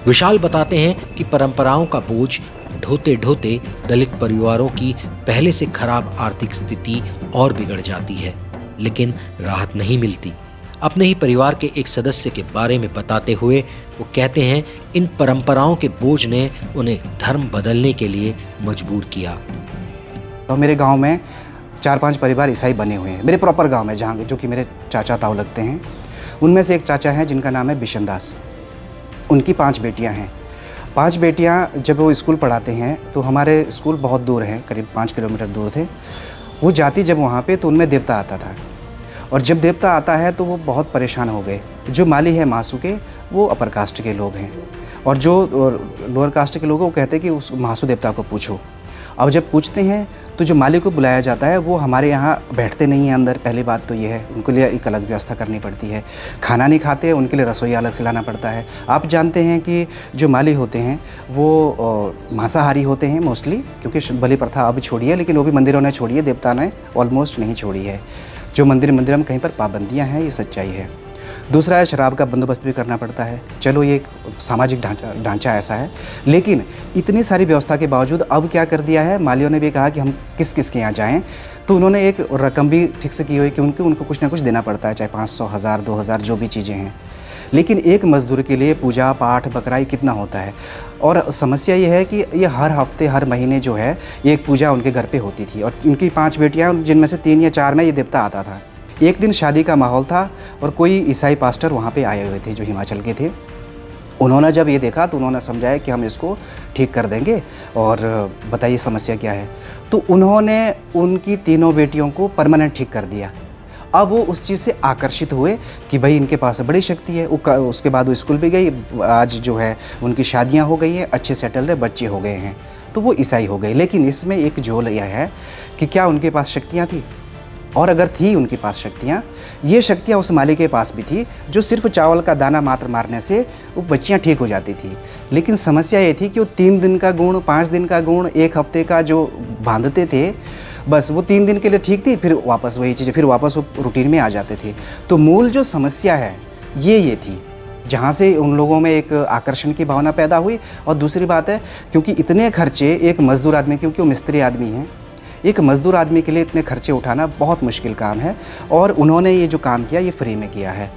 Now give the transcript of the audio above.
विशाल बताते हैं कि परंपराओं का बोझ ढोते ढोते दलित परिवारों की पहले से खराब आर्थिक स्थिति और बिगड़ जाती है, लेकिन राहत नहीं मिलती। अपने ही परिवार के एक सदस्य के बारे में बताते हुए वो कहते हैं, इन परंपराओं के बोझ ने उन्हें धर्म बदलने के लिए मजबूर किया। तो मेरे गांव में 4-5 परिवार ईसाई बने हुए हैं। मेरे प्रॉपर गांव में, जहाँ जो कि मेरे चाचा ताऊ लगते हैं, उनमें से एक चाचा हैं जिनका नाम है बिशन दास। उनकी 5 बेटियां हैं। 5 बेटियां जब वो स्कूल पढ़ाते हैं तो हमारे स्कूल बहुत दूर हैं, करीब 5 किलोमीटर दूर थे। वो जाती जब वहाँ पे तो उनमें देवता आता था, और जब देवता आता है तो वो बहुत परेशान हो गए। जो माली है महासू के, वो अपर कास्ट के लोग हैं, और जो लोअर कास्ट के लोग हैं वो कहते हैं कि उस महासू देवता को पूछो। अब जब पूछते हैं तो जो माली को बुलाया जाता है वो हमारे यहाँ बैठते नहीं हैं अंदर। पहली बात तो ये है, उनके लिए एक अलग व्यवस्था करनी पड़ती है। खाना नहीं खाते, उनके लिए रसोई अलग से लाना पड़ता है। आप जानते हैं कि जो माली होते हैं वो मांसाहारी होते हैं मोस्टली, क्योंकि बलि प्रथा अब छोड़ी है, लेकिन वो भी मंदिरों ने छोड़ी है, देवता ने ऑलमोस्ट नहीं छोड़ी है। जो मंदिर में कहीं पर पाबंदियाँ हैं, ये सच्चाई है। दूसरा है, शराब का बंदोबस्त भी करना पड़ता है। चलो ये एक सामाजिक ढांचा ऐसा है, लेकिन इतनी सारी व्यवस्था के बावजूद अब क्या कर दिया है, मालियों ने भी कहा कि हम किस किस के यहाँ जाएं, तो उन्होंने एक रकम भी फिक्स की हुई कि उनको कुछ ना कुछ देना पड़ता है, चाहे 500, 1000, 2000 जो भी चीज़ें हैं। लेकिन एक मज़दूर के लिए पूजा पाठ बकराई कितना होता है। और समस्या ये है कि ये हर हफ्ते हर महीने जो है एक पूजा उनके घर पे होती थी, और उनकी 5 बेटियाँ, जिनमें से 3 या 4 में ये देवता आता था। एक दिन शादी का माहौल था और कोई ईसाई पास्टर वहाँ पे आए हुए थे जो हिमाचल के थे। उन्होंने जब ये देखा तो उन्होंने समझाया कि हम इसको ठीक कर देंगे, और बताइए समस्या क्या है। तो उन्होंने उनकी तीनों बेटियों को परमानेंट ठीक कर दिया। अब वो उस चीज़ से आकर्षित हुए कि भाई इनके पास बड़ी शक्ति है। उसके बाद वो स्कूल भी गई, आज जो है उनकी शादियाँ हो गई हैं, अच्छे सेटल्ड है, बच्चे हो गए हैं, तो वो ईसाई हो गए। लेकिन इसमें एक झोल यह है कि क्या उनके पास शक्तियाँ थी, और अगर थी उनके पास शक्तियाँ, ये शक्तियाँ उस माली के पास भी थी, जो सिर्फ चावल का दाना मात्र मारने से वो बच्चियाँ ठीक हो जाती थी। लेकिन समस्या ये थी कि वो 3 दिन का गुण, 5 दिन का गुण, 1 हफ्ते का जो बांधते थे, बस वो 3 दिन के लिए ठीक थी, फिर वापस वही चीज़ें, फिर वापस वो रूटीन में आ जाते थे। तो मूल जो समस्या है ये थी, जहाँ से उन लोगों में एक आकर्षण की भावना पैदा हुई। और दूसरी बात है, क्योंकि इतने खर्चे एक मज़दूर आदमी, क्योंकि वो मिस्त्री आदमी हैं, एक मज़दूर आदमी के लिए इतने खर्चे उठाना बहुत मुश्किल काम है, और उन्होंने ये जो काम किया ये फ्री में किया है।